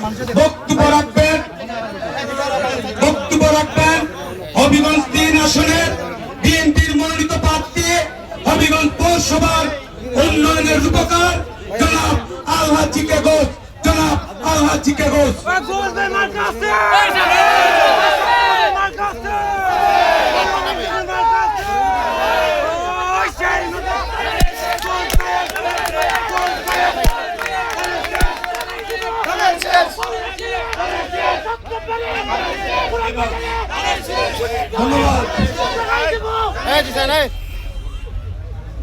বক্তব্য রাখবেন হবিগঞ্জ ৩ আসনের বিএনপির মনোনীত প্রার্থী হবিগঞ্জ পৌরসভার উন্নয়নের রূপকার জনাব আলহাজি কে ঘোষ। ধন্যবাদ।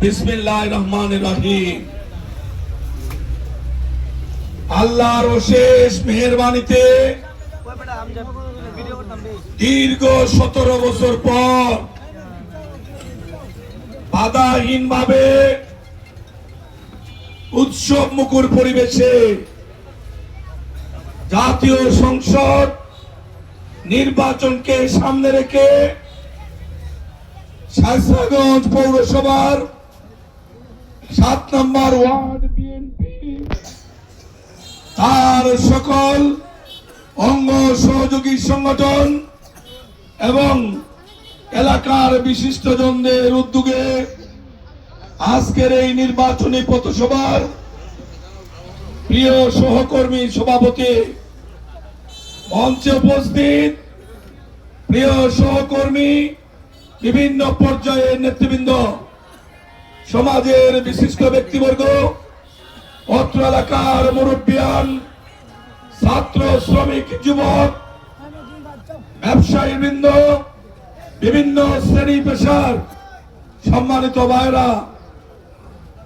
বিসমিল্লাহির রহমানির রহিম। আল্লাহর অশেষ মেহেরবানিতে দীর্ঘ 17 বছর পর বাধাহীন ভাবে উৎসব মুখর পরিবেশে জাতীয় সংসদ নির্বাচনকে সামনে রেখে শায়স্তাগঞ্জ পৌরসভার 7 নম্বর ওয়ার্ড বিএনপি তার সকল অঙ্গ সহযোগী সংগঠন এবং এলাকার বিশিষ্টজনদের উদ্যোগে আজকের এই নির্বাচনী পথসভার প্রিয় সহকর্মী সভাপতি, মঞ্চে উপস্থিত প্রিয় সহকর্মী, বিভিন্ন পর্যায়ের নেতৃবৃন্দ, সমাজের বিশিষ্ট ব্যক্তিবর্গ, অত্র এলাকার মুরব্বিয়ান, ছাত্র, শ্রমিক, যুবক, ব্যবসায়ী বৃন্দ, বিভিন্ন শ্রেণী পেশার সম্মানিত ভাইরা,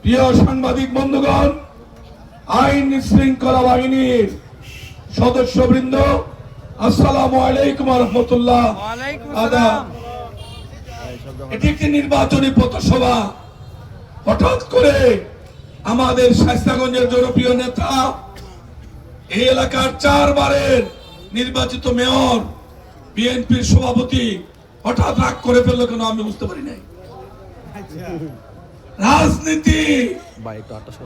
প্রিয় সাংবাদিক বন্ধুগণ, আইন শৃঙ্খলা বাহিনীর সদস্যবৃন্দ, আসসালামু আলাইকুম ওয়া রাহমাতুল্লাহ। এটি একটি নির্বাচনী পথসভা। হঠাৎ করে আমাদের শায়স্তাগঞ্জের জনপ্রিয় নেতা, এই এলাকার 4 বারের নির্বাচিত মেয়র, বিএনপির সভাপতি হঠাৎ রাগ করে ফেললো কেন আমি বুঝতে পারি নাই। রাজনীতি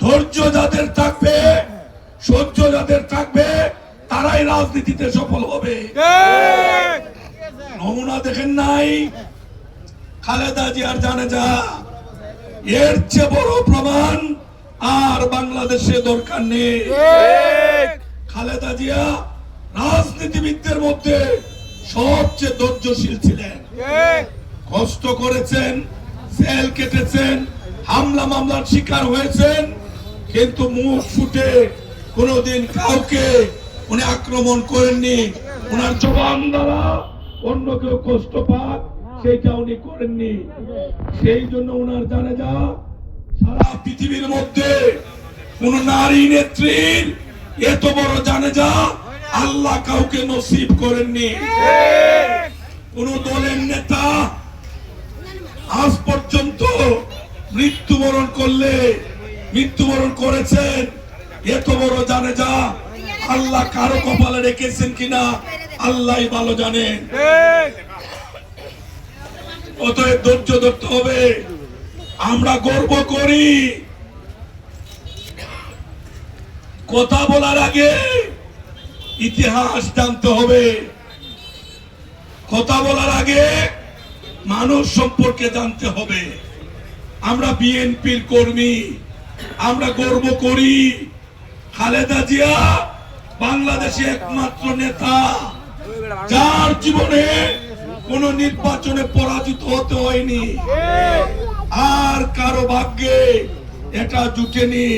ধৈর্য যাদের থাকবে, সহ্য যাদের থাকবে, তারাই রাজনীতিতে সফল হবে। নমুনা দেখেন নাই খালেদা জিয়ার জানাজা, এর চেয়ে বড় প্রমাণ আর বাংলাদেশে দরকার নেই। খালেদা জিয়া রাজনীতিবিদদের মধ্যে সবচেয়ে ধৈর্যশীল ছিলেন, কষ্ট করেছেন, জেল কেটেছেন, হামলা মামলার শিকার হয়েছেন, কিন্তু মুখ ফুটে কোনোদিন কাউকে উনি আক্রমণ করেননি। ওনার জবান দ্বারা অন্য কেউ কষ্ট পাক সেইটা উনি করেননি। সেই জন্য ওনার জানাজা সারা পৃথিবীর মধ্যে কোন নারী নেত্রীর এত বড় জানাজা আল্লাহ কাউকে নসিব করেননি। কোন দলের নেতা আজ পর্যন্ত মৃত্যুবরণ করেছেন, এত বড় জানাজা আল্লাহ কারো কপালে রেখেছেন কিনা আল্লাহই ভালো জানেন। অতএব ধৈর্য ধরতে হবে। আমরা গর্ব করি, কথা বলার আগে ইতিহাস জানতে হবে, কথা বলার আগে মানুষ সম্পর্কে জানতে হবে। আমরা বিএনপির কর্মী, আমরা গর্ব করি খালেদা জিয়া বাংলাদেশে একমাত্র নেতা যার জীবনে কোন নির্বাচনে পরাজিত হতে হয়নি, আর কারো ভাগ্যে এটা জুটেনি।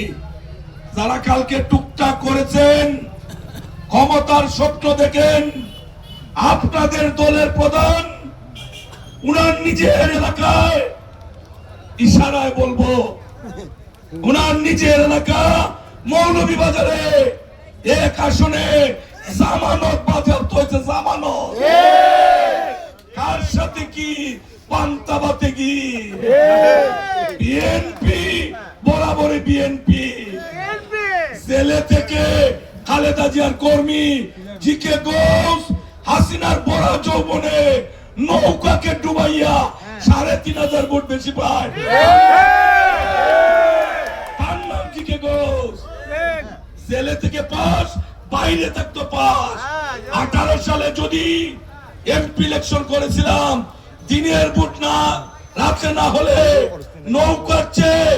যারা কালকে টুকটাক করেছেন, ক্ষমতার স্বপ্ন দেখেন, আপনাদের দলের প্রধান উনার নিজের এলাকায়, ইশারায় বলবো, উনার নিজের এলাকা মৌলভীবাজারে 1 আসনে জামানত বাজেয়াপ্ত হয়েছে। জামানত কার সাথে কি পান্তাবাতে কি বিএনপি, বরাবরই বিএনপি। জেলে থেকে খালেদা জিয়ার কর্মী জিকে ঘোষ হাসিনার বড় যৌবনে নৌকাকে ডুবাইয়া ৩৫০০ ভোট বেশি পায়। তার নাম জিকে ঘোষ। জেলে থেকে পাস, বাইরে থাকতো পাস। 18 সালে যদি এমপি ইলেকশন করেছিলাম, দিনের ভোট না রাতে না হলে নৌকার চেয়ে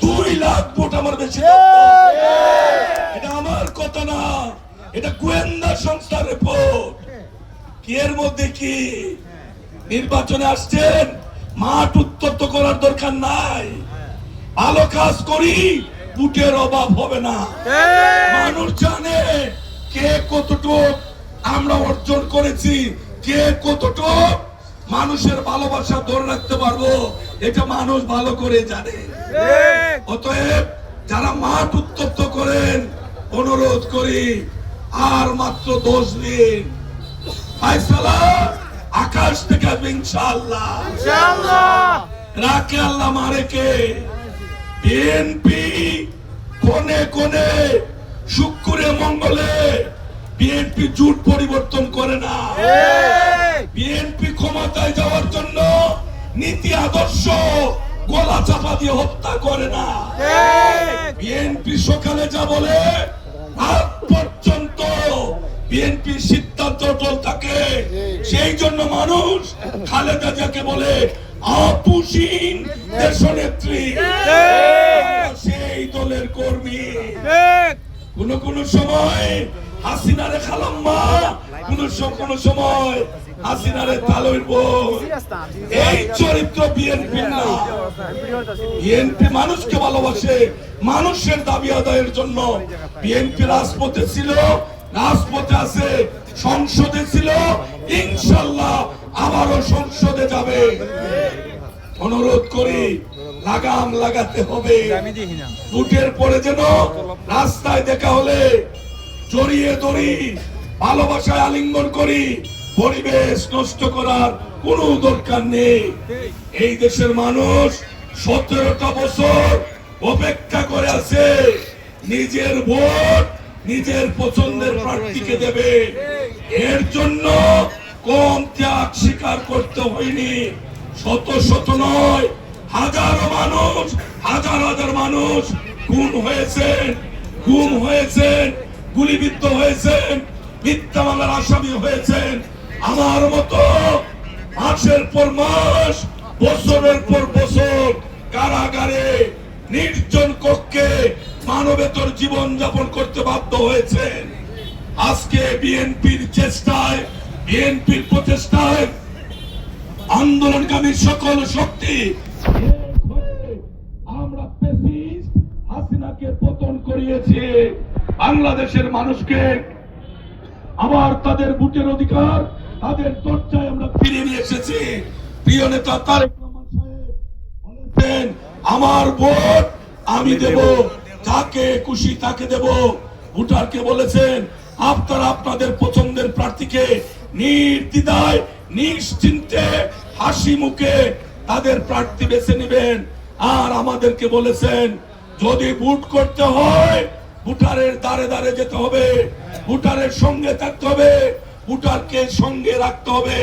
2 লাখ ভোট আমার বেশি থাকতো। এটা আমার কথা না, এটা গোয়েন্দা সংস্থার রিপোর্ট। কি এর মধ্যে কি নির্বাচনে আসছেন, মাঠ উত্তপ্ত করার দরকার নাই। ভালো কাজ করি, ভোটের অভাব হবে না। মানুষ জানে কে কতটুকু আমরা অর্জন করেছি, কে কতটুকু মানুষের ভালোবাসা ধরে রাখতে পারবো, এটা মানুষ ভালো করে জানে। অতএব যারা মাঠ উত্তপ্ত করেন, অনুরোধ করি আর মাত্র 10 দিন, ফায়সালা আকাশ থেকে আসবে ইনশাআল্লাহ। রাখে আল্লাহ মারে কে? বিএনপি কোনে কোনে শুক্রে মঙ্গলে বিএনপি জোট পরিবর্তন করে না। বিএনপি ক্ষমতায় যাওয়ার জন্য নীতি আদর্শ গলা চাপা দিয়ে হত্যা করে না। বিএনপি সকালে যা বলে রাত পর্যন্ত বিএনপি সিদ্ধান্ত অটল থাকে। সেই জন্য মানুষ খালেদা জিয়াকে বলে আপুসীন দেশনেত্রী, সেই দলের কর্মী। কোন কোন সময় হাসিনারে খালাম্মা, কোন সময় হাসিনারে তালুর বোন। এই চরিত্র বিএনপি না। বিএনপি মানুষকে ভালোবাসে, মানুষের দাবি আদায়ের জন্য বিএনপি রাজপথে ছিল, রাজপথে আছে, সংসদে ছিল, ইনশাআল্লাহ আবারও সংসদে যাবে। অনুরোধ করি লাগাম লাগাতে হবে। ভোটের পরে যেন রাস্তায় দেখা হলে জড়িয়ে ধরি, ভালোবাসায় আলিঙ্গন করি। পরিবেশ নষ্ট করার কোনো দরকার নেই। এই দেশের মানুষ 17টা বছর অপেক্ষা করে আছে, নিজের ভোট নিজের পছন্দের প্রার্থীকে দেবে। এর জন্য কম ত্যাগ স্বীকার করতে হয়নি। শত শত নয়, হাজার হাজার মানুষ খুন হয়েছেন, গুম হয়েছেন, গুলিবিদ্ধ হয়েছেন, মিথ্যা মামলার আসামি হয়েছেন। আমার মতো মাসের পর মাস, বছরের পর বছর কারাগারে নির্জন কক্ষে মানবেতর জীবন যাপন করতে বাধ্য হয়েছেন। আজকে বিএনপির চেষ্টায়, বিএনপির প্রচেষ্টায় আন্দোলনকামী সকল শক্তি আমরা ফ্যাসিস্ট হাসিনাকে পতন করিয়েছি। বাংলাদেশের মানুষকে আবার তাদের ভোটের অধিকার, তাদের দরজায় আমরা ফিরিয়ে নিয়ে এসেছি। প্রিয় নেতা তারেক রহমান সাহেব বলেছেন, আমার ভোট আমি দেব, যাকে খুশি তাকে দেব। ভোটারকে বলেছেন, আপনারা আপনাদের পছন্দের প্রার্থীকে নির্দ্বিধায় নিশ্চিন্তে হাসি মুখে তাদের প্রার্থী বেছে নেবেন। আর আমাদেরকে বলেছেন, যদি ভোট করতে হয় ভোটারের দ্বারে দ্বারে যেতে হবে, ভোটারের সঙ্গে থাকতে হবে, ভোটারকে সঙ্গে রাখতে হবে।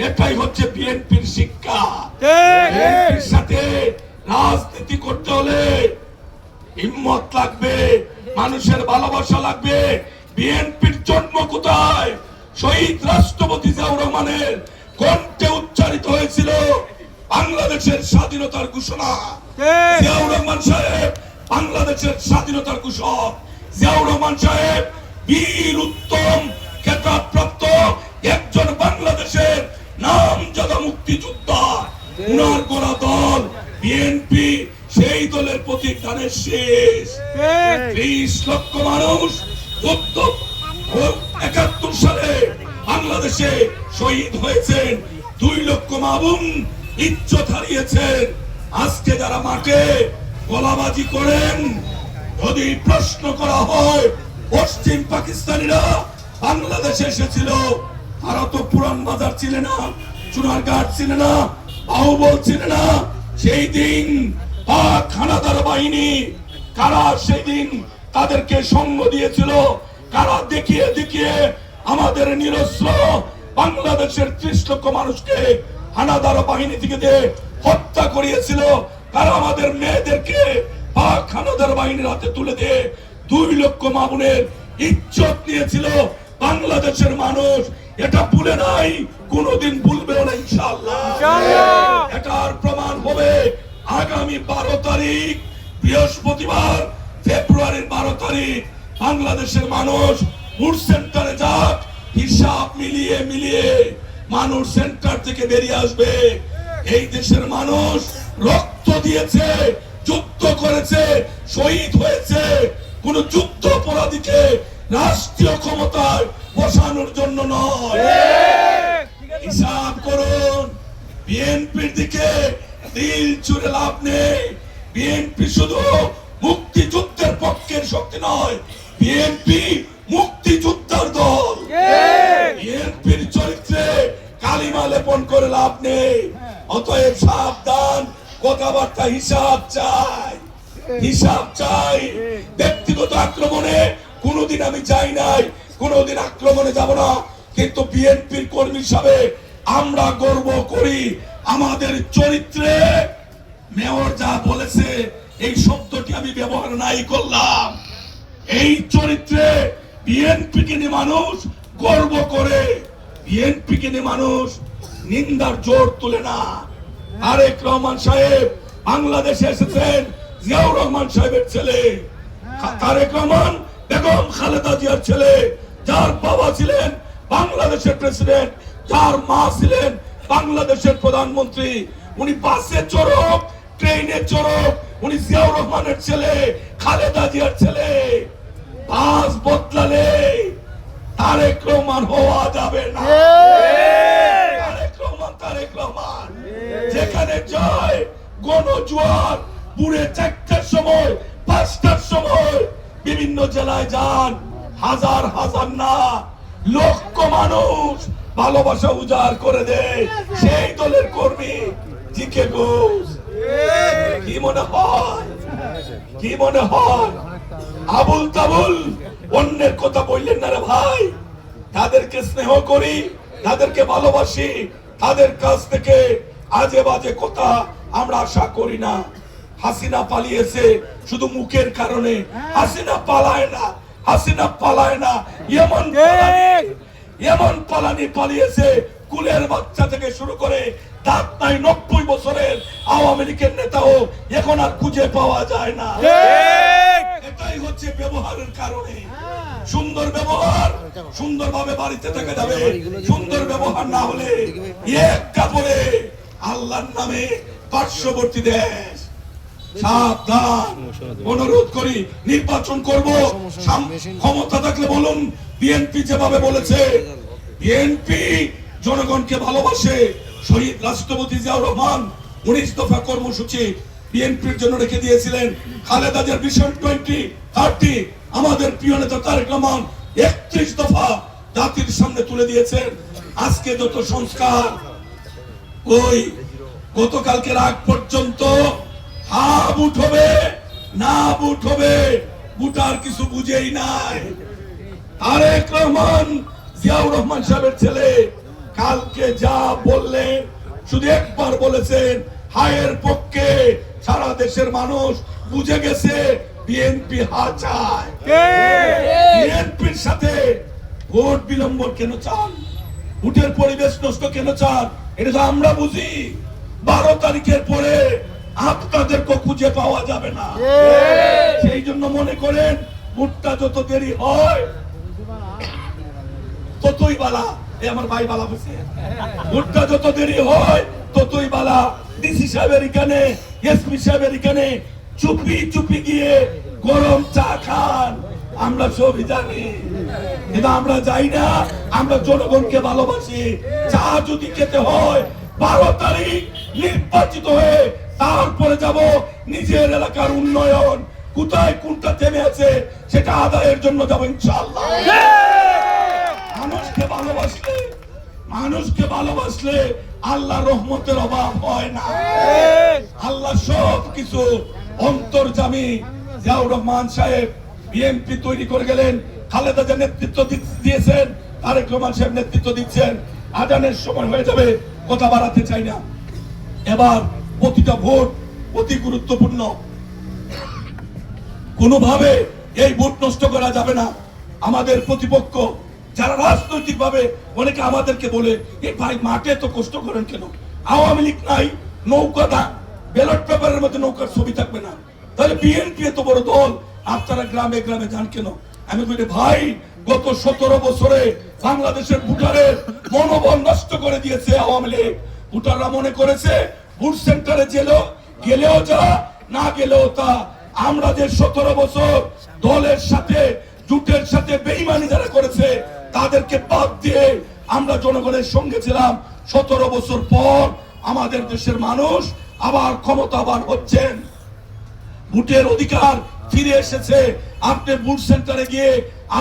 এটাই হচ্ছে বিএনপির শিক্ষা। বিএনপির সাথে রাজনীতি করতে হলে হিম্মত লাগবে, মানুষের ভালোবাসা লাগবে। বিএনপির জন্ম কোথায়? শহীদ রাষ্ট্রপতি জিয়াউর রহমানের কণ্ঠে উচ্চারিত হয়েছিল বাংলাদেশের স্বাধীনতার ঘোষণা। জিয়াউর রহমান সাহেব বাংলাদেশের স্বাধীনতার ঘোষক। জিয়াউর রহমান সাহেব বীর উত্তম খেতাবপ্রাপ্ত একজন বাংলাদেশের নামজাদা মুক্তিযোদ্ধা। উনার গড়া দল বিএনপি, সেই দলের প্রতীক ধানের শেষ। 30 লক্ষ মানুষ 71 সালে বাংলাদেশে শহীদ হয়েছেন। 2 লক্ষ মা বোন ইজ্জত হারিয়েছেন। আজকে যারা মাঠে গোলাবাজি করেন, যদি প্রশ্ন করা হয় পশ্চিম পাকিস্তানিরা বাংলাদেশে এসেছিল, তারা তো পুরান বাজার ছিল না, চুনারঘাট ছিল না, বাহুবল ছিল না। সেই দিন পাক হানাদার বাহিনী কারা সেই দিন তাদেরকে সঙ্গ দিয়েছিল, কারা দেখিয়ে দেখিয়ে আমাদের নিরস্ত্র বাংলাদেশের 30 লক্ষ মানুষকে হানাদার বাহিনী থেকে দিয়ে হত্যা করিয়েছিল, কারা আমাদের মেয়েদেরকে পাক হানাদার বাহিনীর হাতে তুলে দিয়ে 2 লক্ষ মা বোনের ইজ্জত নিয়েছিল বাংলাদেশের মানুষ, এটা ভুলে নাই, কোনোদিন ভুলবেও না ইনশাআল্লাহ। এটার প্রমাণ হবে আগামী 12 তারিখ বৃহস্পতিবার, ফেব্রুয়ারির 12 তারিখ বাংলাদেশের মানুষ মুড সেন্টারে যাক, হিসাব মিলিয়ে মিলিয়ে মানুষ সেন্টার থেকে বেরিয়ে আসবে। এই দেশের মানুষ রক্ত দিয়েছে, যুদ্ধ করেছে, শহীদ হয়েছে, কোন যুদ্ধ অপরাধীকে রাষ্ট্রীয় ক্ষমতায় বসানোর জন্য নয়। হিসাব করুন, বিএনপির দিকে দিল ছুড়ে লাভ নেই। বিএনপি শুধু মুক্তিযুদ্ধের পক্ষের শক্তি নয়, বিএনপি মুক্তিযোদ্ধার দল। বিএনপির চরিত্রে কালিমা লেপন করে লাভ নেই। অতএব সাবধান, কথাবার্তা হিসাব চাই, হিসাব চাই। ব্যক্তিগত আক্রমণে কোনোদিন আমি যাই নাই, কোনোদিন আক্রমণে যাব না, কিন্তু বিএনপির কর্মী হিসাবে আমরা গর্ব করি আমাদের চরিত্রে। মেয়র যা বলেছে এই শব্দটি আমি ব্যবহার নাই করলাম। এই চরিত্রে বিএনপিকে নিয়ে মানুষ গর্ব করে, বিএনপিকে নিয়ে মানুষ নিন্দার জোর তুলে না। তারেক রহমান সাহেব বাংলাদেশে এসেছেন জিয়াউর রহমান সাহেবের ছেলে। তারেক রহমান বেগম খালেদা জিয়ার ছেলে, যার বাবা ছিলেন বাংলাদেশের প্রেসিডেন্ট, যার মা ছিলেন বাংলাদেশের প্রধানমন্ত্রী। উনি বাসে চড়ক, ট্রেনে চড়ক, উনি জিয়াউর রহমানের ছেলে, খালেদা জিয়ার ছেলে। বাস বদলালে তারেক রহমান হওয়া যাবে না। তারেক রহমান, তারেক রহমান যেখানে যায় গণজোয়ার পুরে 4টার সময়, 5টার সময় বিভিন্ন জেলায় যান, হাজার হাজার না লক্ষ মানুষ ভালোবাসা উজাড় করে দেয় সেই দলের কর্মী। জিকে ঘোষ, কি মনে হয়, কি মনে হয় আবুল তাবুল অন্যের কথা বললেন না রে ভাই। তাদেরকে স্নেহ করি, তাদেরকে ভালোবাসি, তাদের কাছ থেকে আজে বাজে কথা আমরা আশা করি না। হাসিনা পালিয়েছে শুধু মুখের কারণে, হাসিনা পালায় না, হাসিনা পালায় না। এমন পালানি পালিয়েছে কুলের বাচ্চা থেকে শুরু করে দাঁত নাই 90 বছরের আওয়ামী লীগের নেতাও এখন আর খুঁজে পাওয়া যায় না। এটাই হচ্ছে ব্যবহারের কারণে। সুন্দর ব্যবহার সুন্দরভাবে বাড়িতে থেকে যাবে, সুন্দর ব্যবহার না হলে এক কাপড়ে আল্লাহর নামে পার্শ্ববর্তী দেশ। সাবধান, অনুরোধ করি, নির্বাচন করব, ক্ষমতা থাকলে বলুন। বিএনপি যেভাবে বলেছে, বিএনপি জনগণকে ভালোবাসে। শহীদ রাষ্ট্রপতি জিয়াউর রহমান 19 দফা কর্মসূচি বিএনপির জন্য রেখে দিয়েছিলেন। খালেদা জিয়ার ভিশন 2030 আমাদের প্রিয় নেতা তারেক রহমান 31 দফা জাতির সামনে তুলে দিয়েছেন। আজকে যত সংস্কার, ওই গতকালকে আগ পর্যন্ত হা বুট হবে না বুট হবে, বুটার কিছু বুঝেই নাই। তারেক রহমান জিয়াউর রহমান সাহেবের ছেলে কালকে যা বললেন, শুধু একবার বলেছেন হায়ের পক্ষে। সারা দেশের মানুষ বুঝে গেছে বিএনপি হা চায়। বিএনপির সাথে ভোট বিলম্ব কেন চান, ভোটের পরিবেশ নষ্ট কেন চান, এটা তো আমরা বুঝি। 12 তারিখের পরে আপনাদেরকে খুঁজে পাওয়া যাবে না। সেই জন্য মনে করেন ভোটটা যত দেরি হয় ততই বালা। আমার ভাই বালা বসে, ভোটটা যত দেরি হয় ততই বালা। ডিসি সাহেবের এখানে, এসপি সাহেবের এখানে চুপি চুপি গিয়ে গরম চা খান, আমরা সবই জানি। কিন্তু আমরা যাই না, আমরা জনগণকে ভালোবাসি। চা যদি খেতে হয় 12 তারিখ নির্বাচিত হয়ে তারপরে যাব নিজের এলাকার উন্নয়ন কোথায় কোনটা থেমে আছে সেটা আদায়ের জন্য যাব ইনশাআল্লাহ। মানুষকে ভালোবাসলে, মানুষকে ভালোবাসলে আল্লাহ রহমতের অভাব হয় না। আল্লাহ সব কিছু অন্তর্যামী। জিয়াউর রহমান সাহেব বিএনপি তৈরি করে গেলেন, খালেদা জিয়া নেতৃত্ব দিয়েছেন, তারেক রহমান সাহেব নেতৃত্ব দিচ্ছেন। আজানের সময় হয়ে যাবে, কথা বাড়াতে চাই না। এবার প্রতিটা ভোট অতি গুরুত্বপূর্ণ, কোনোভাবে এই ভোট নষ্ট করা যাবে না। আমাদের প্রতিপক্ষ যারা রাজনৈতিক ভাবে অনেকে আমাদেরকে বলে এই ভাই মাঠে তো কষ্ট করেন কেন, আওয়ামী লীগ নাই, নৌকা ব্যালট পেপারের মধ্যে নৌকার ছবি থাকবে না, তাহলে বিএনপি এত বড় দল, আপনারা গ্রামে গ্রামে যান কেন? আমি বলি ভাই গত 17 বছরে বাংলাদেশের ভোটারের মনোবল নষ্ট করে দিয়েছে আওয়ামী লীগ। ভোটাররা মনে করেছে ভোট সেন্টারে গেলেও যা, না গেলেও তা। আমরা যে 17 বছর দলের সাথে জোটের সাথে বেইমানি যারা করেছে তাদেরকে বাদ দিয়ে আমরা জনগণের সঙ্গে ছিলাম। 17 বছর পর আমাদের দেশের মানুষ আবার ক্ষমতাবান হচ্ছেন, ভোটের অধিকার ফিরে এসেছে। আপনি ভোট সেন্টারে গিয়ে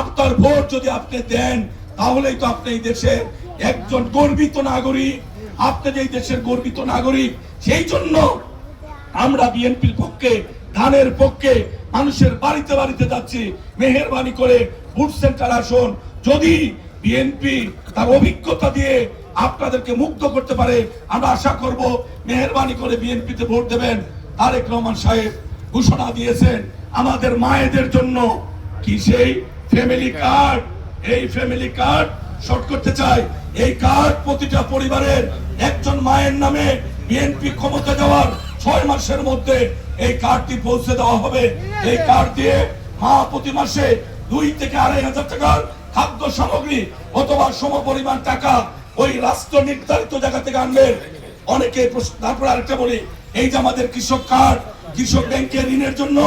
আপনার ভোট যদি আপনি দেন তাহলেই তো আপনি এই দেশের একজন গর্বিত নাগরিক, আপনি যে এই দেশের গর্বিত নাগরিক। সেই জন্য আমরা বিএনপির পক্ষে, ধানের পক্ষে, মানুষের বাড়িতে বাড়িতে যাচ্ছি। মেহেরবানি করে ভোট সেন্টার আসুন। যদি বিএনপি তার অভিজ্ঞতা দিয়ে আপনাদেরকে মুক্ত করতে পারে, আমরা আশা করব মেহেরবানি করে বিএনপিতে ভোট দেবেন। তারেক রহমান সাহেব ঘোষণা দিয়েছেন আমাদের মায়েদের জন্য কি সেই ফ্যামিলি কার্ড, এই ফ্যামিলি কার্ড শর্ট করতে চাই। এই কার্ড প্রতিটা পরিবারের একজন মায়ের নামে বিএনপি ক্ষমতা দেওয়ার 6 মাসের মধ্যে এই কার্ডটি পৌঁছে দেওয়া হবে। এই কার্ড দিয়ে মা প্রতি মাসে 2 থেকে 2.5 হাজার টাকার খাদ্য সামগ্রী অথবা সমপরিমাণ টাকা ওই রাষ্ট্র নির্ধারিত জায়গা থেকে আনবেন। অনেকে তারপর আরেকটা বলি, এই যে আমাদের কৃষক কার্ড, কৃষক ব্যাংকের ঋণের জন্য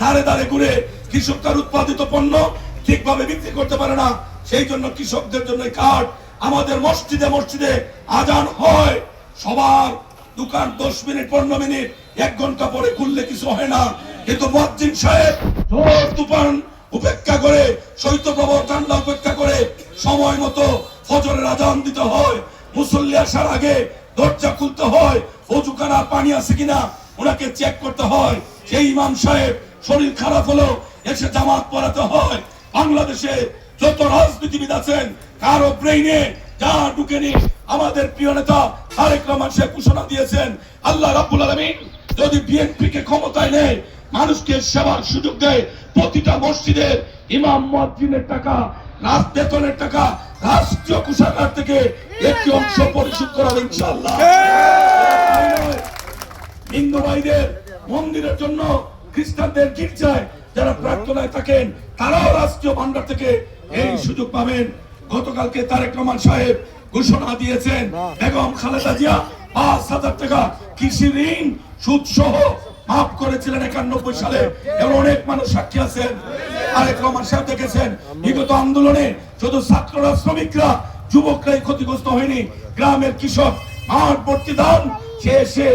ধারে ধারে ঘুরে কৃষক তার উৎপাদিত পণ্য ঠিকভাবে বিক্রি করতে পারে না, সেই জন্য কৃষকদের জন্য কার্ড। আমাদের মসজিদে মসজিদে আজান হয়, সবার দোকান 10 মিনিট 15 মিনিট 1 ঘন্টা পরে খুললে কিছু হয় না, কিন্তু মুয়াজ্জিন সাহেব ঝড় তুফান উপেক্ষা করে, শৈত্যপ্রবাহ ঠান্ডা উপেক্ষা করে সময় মতো ফজরের আজান দিতে হয়। মুসল্লি আসার আগে দরজা খুলতে হয়, ওযুখানা পানি আছে কিনা ওনাকে চেক করতে হয়। সেই ইমাম সাহেব শরীর খারাপ হলো এসে জামাত পড়াতে হয়। বাংলাদেশে যত রাজনীতিবিদ আছেন কারো ব্রেইনে যা ঢুকেনি, আমাদের প্রিয় নেতা তারেক রহমান সাহেব ঘোষণা দিয়েছেন আল্লাহ রাব্বুল আলামিন যদি বিএনপি কে ক্ষমতায় নেয়, মানুষকে সেবার সুযোগ দেয়, প্রতিটা মসজিদের ইমাম মুয়াজ্জিনের টাকা, বেতনের টাকা রাষ্ট্রীয় কোষাগার থেকে একটি অংশ পরিশোধ করা হবে ইনশাআল্লাহ। হিন্দু ভাইদের মন্দিরের জন্য, খ্রিস্টানদের গির্জায় যারা প্রার্থনায় থাকেন তারাও রাষ্ট্রীয় ভান্ডার থেকে এই সুযোগ পাবেন। গতকালকে তারেক রহমান সাহেব ঘোষণা দিয়েছেন বেগম খালেদা জিয়া 5,000 টাকা কৃষি ঋণ সুদ সহ মাফ করেছিলেন 91 সালে, এবং অনেক মানুষ সাক্ষী আছেন। তারেক রহমান সাহেব দেখেছেন বিগত আন্দোলনে শুধু ছাত্ররা, শ্রমিকরা, যুবকরাই ক্ষতিগ্রস্ত হয়নি, গ্রামের কৃষক মাঠ ভর্তি ধান সে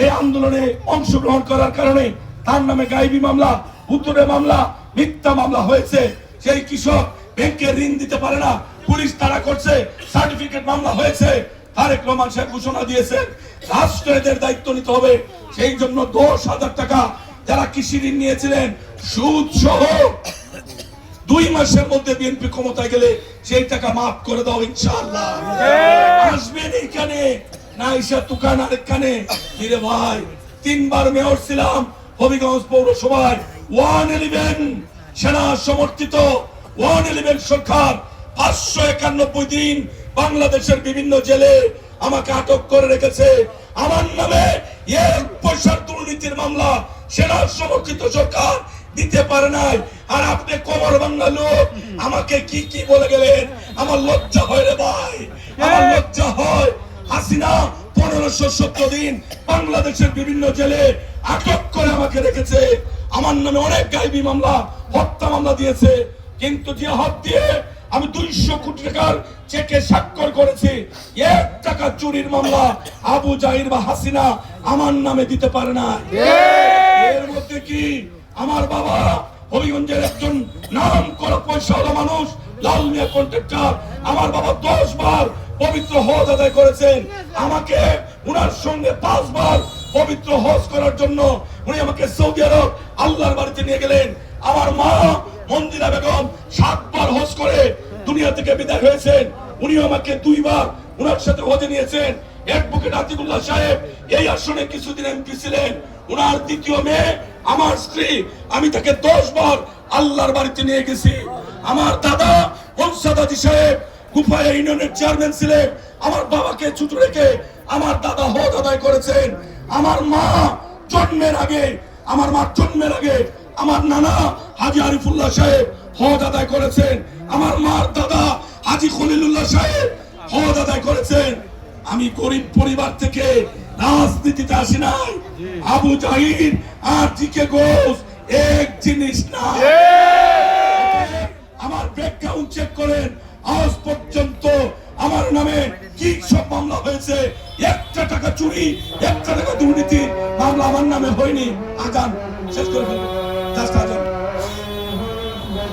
এই আন্দোলনে অংশগ্রহণ করার কারণে তার নামে গায়েবী মামলা, উত্তরে মামলা, মিথ্যা মামলা হয়েছে। সেই কৃষক ব্যাংকের ঋণ দিতে পারে না, পুলিশ তাড়া করছে, সার্টিফিকেট মামলা হয়েছে। তারেক রহমান সাহেব ঘোষণা দিয়েছেন রাষ্ট্র এদের দায়িত্ব নিতে হবে। সেই জন্য 10,000 টাকা যারা কৃষি ঋণ নিয়েছিলেন সুদ সহ 2 মাসের মধ্যে বিএনপি ক্ষমতায় গেলে সেই টাকা মাফ করে দাও ইনশাআল্লাহ। আসবেন এইখানে না এসে দোকান আরেকখানে। কিরে ভাই, 3 বার মেয়র ছিলাম হবিগঞ্জ পৌরসভায়, 111 সেনা সমর্থিত 111 সরকার 591 দিন বাংলাদেশের বিভিন্ন জেলে আমাকে আটক করে রেখেছে। আমার নামে 1 পয়সার দুর্নীতির মামলা সেনা সমর্থিত সরকার দিতে পারে নাই। আর আপনি কোমর ভাঙা লোক আমাকে কি কি বলে গেলেন, আমার লজ্জা হয় রে ভাই, আমার লজ্জা হয়। হাসিনা 1570 দিন বাংলাদেশের বিভিন্ন জেলে আটক করে আমাকে রেখেছে, আমার নামে অনেক গায়েবী মামলা, হত্যা মামলা দিয়েছে, কিন্তু যে হাত দিয়ে আমি 200 কোটি টাকার চেকে স্বাক্ষর করেছি, 1 টাকা চুরির মামলা আবু জাহির বা হাসিনা আমার নামে দিতে পারে না। এর মধ্যে কি আমার বাবা হবিগঞ্জের একজন নাম করা পয়সাওয়ালা মানুষ, লাল মিয়া কন্ট্রাক্টর, আমার বাবা 10 বার পবিত্র হজ আদায় করেছেন। আমাকে উনার সঙ্গে 5 বার পবিত্র হজ করার জন্য উনি আমাকে সৌদি আরব আল্লাহর বাড়িতে নিয়ে গেলেন। আমার মা মন্দিরা বেগম 7 বার হজ করে দুনিয়া থেকে বিদায় হয়েছেন, উনি আমাকে 2 বার উনার সাথে হজে নিয়েছেন। অ্যাডভোকেট আতিকুল্লাহ সাহেব এই আসনে কিছুদিন এমপি ছিলেন, উনার দ্বিতীয় মেয়ে আমার স্ত্রী, আমি তাকে 10 বার আল্লাহর বাড়িতে নিয়ে গেছি। আমার দাদা হংসাদাজি সাহেব গুফায়া ইউনিয়নের চেয়ারম্যান ছিলেন। আমার বাবাকে ছোট রেখে আমার দাদা হদ আদায় করেছেন। আমার মা জন্মের আগে আমার নানা হাজি আরিফুল্লাহ সাহেব হদ আদায় করেছেন। আমার মার দাদা হাজি খলিলুল্লাহ সাহেব হদ আদায় করেছেন। আমি গরিব পরিবার থেকে রাজনীতিতে আসি নাই। আবু জাহির আর জিকে ঘোষ এক জিনিস না। আমার ব্যাকগ্রাউন্ড চেক করেন, আজ পর্যন্ত আমার নামে কি সব মামলা হয়েছে, একটা টাকা চুরি, একটা টাকা দুর্নীতি মামলা আমার নামে হয়নি। আজান শেষ করে ফেলবো।